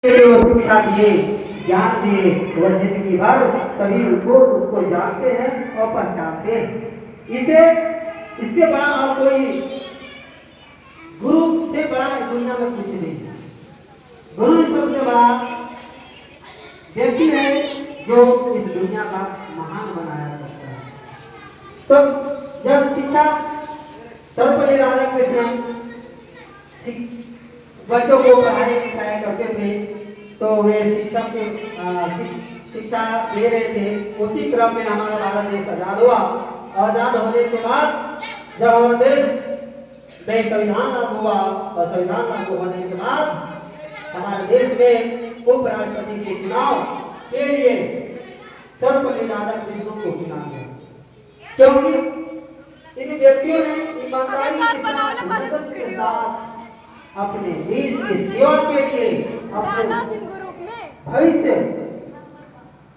शिक्षा दिए, ज्ञान दिए, वह जिंदगी भर सभी उसको जानते हैं और पहचानते हैं। इसे इससे बड़ा और कोई गुरु से बड़ा दुनिया में कुछ नहीं है। गुरु सबसे बड़ा व्यक्ति है जो इस दुनिया का महान बनाया करता है। तो जब शिक्षा सर्वपल्ली राधाकृष्णन बच्चों को पढ़ाई लिखाई करते थे तो वे शिक्षक के शिक्षा दे रहे थे। उसी क्रम में हमारा भारत देश आजाद हुआ। आजाद होने के बाद जब हमारा देश संविधान लागू हुआ और संविधान लागू होने के बाद हमारे देश में उपराष्ट्रपति के चुनाव के लिए सर्वपल्ली राधाकृष्णन को चुना गया, क्योंकि इन व्यक्तियों ने ईमानदारी के साथ अपने देश की सेवा के लिए अपने भविष्य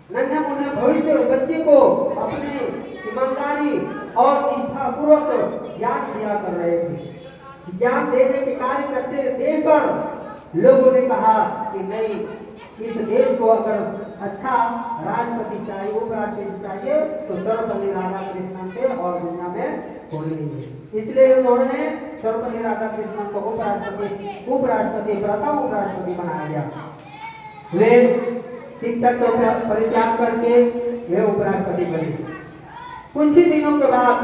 नन्हे मुन्ने भविष्य बच्चे को अपने ईमानदारी और निष्ठा पूर्वक ज्ञान दिया कर रहे थे। ज्ञान देने के कार्य करते देकर लोगों ने कहा कि नहीं, इस देश को अगर अच्छा राष्ट्रपति चाहिए, उपराष्ट्रपति चाहिए तो सर्वपल्ली राधाकृष्णन से और दुनिया में कोई नहीं है। इसलिए उन्होंने सर्वपल्ली राधाकृष्णन को उपराष्ट्रपति प्रथम उपराष्ट्रपति बनाया गया। वे शिक्षक का परित्याग करके वे उपराष्ट्रपति बने। कुछ ही दिनों के बाद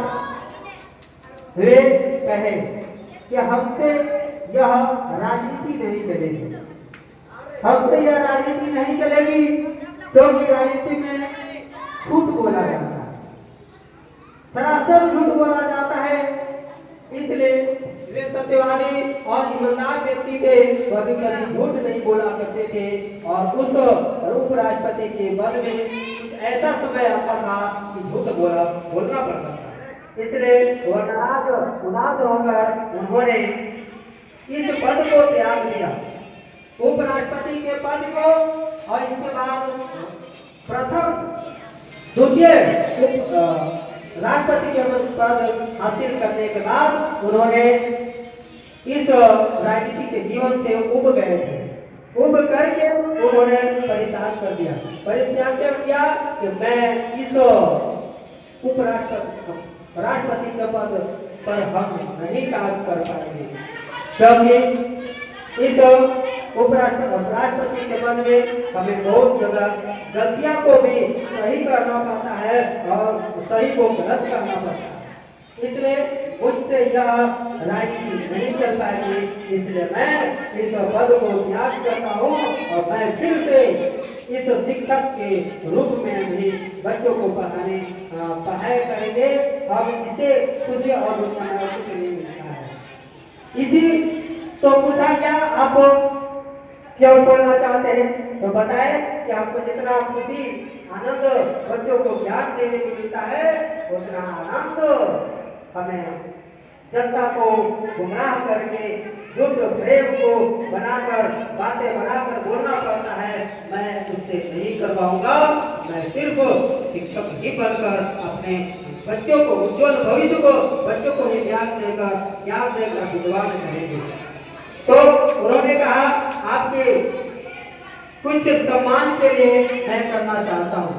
वे कहे कि हमसे यह राजनीति नहीं चलेगी, हमसे यह राजनीति नहीं चलेगी, क्योंकि राजनीति में झूठ बोला जाता है, सरासर झूठ बोला जाता है। इसलिए वे सत्यवादी और ईमानदार व्यक्ति थे, कभी कभी झूठ नहीं बोला करते थे। और उस उपराष्ट्रपति के पद में ऐसा समय आता था कि झूठ बोलना पड़ता था। इसलिए वह उदास होकर उन्होंने इस पद को त्याग दिया, उपराष्ट्रपति के पद को। और इसके बाद द्वितीय राष्ट्रपति के पद हासिल करने के बाद उन्होंने इस राजनीति के जीवन से उब गए थे। उब करके उन्होंने परित्याग कर दिया। परित्याग कर दिया कि मैं इस राष्ट्रपति के पद पर हम नहीं कार्य कर पाएंगे, क्योंकि इस राष्ट्रपति के पद में हमें बहुत ज्यादा गलतियां को भी सही करना पड़ता है और सही को गलत करना पड़ता है। इसलिए मुझसे यह राजनीति नहीं चल पाएगी। इसलिए मैं इस पद को त्याग करता हूँ और मैं फिर से इस शिक्षक के रूप में भी बच्चों को पढ़ाई करेंगे। अब इसे तुझे और कुछ नहीं मिलता है। इसी तो पूछा क्या आप क्यों पढ़ना चाहते हैं, तो बताए कि आपको जितना खुशी आनंद बच्चों को ज्ञान देने को मिलता है, उतना आनंद हमें जनता को गुमराह करके झूठ प्रेम को बनाकर बातें बनाकर बोलना पड़ता है। मैं उससे नहीं कर पाऊंगा। मैं सिर्फ शिक्षक ही बनकर अपने बच्चों को उज्जवल भविष्य को बच्चों को ही ज्ञान देकर विद्वान करेंगे। तो उन्होंने कहा आपके कुछ सम्मान के लिए मैं करना चाहता हूँ।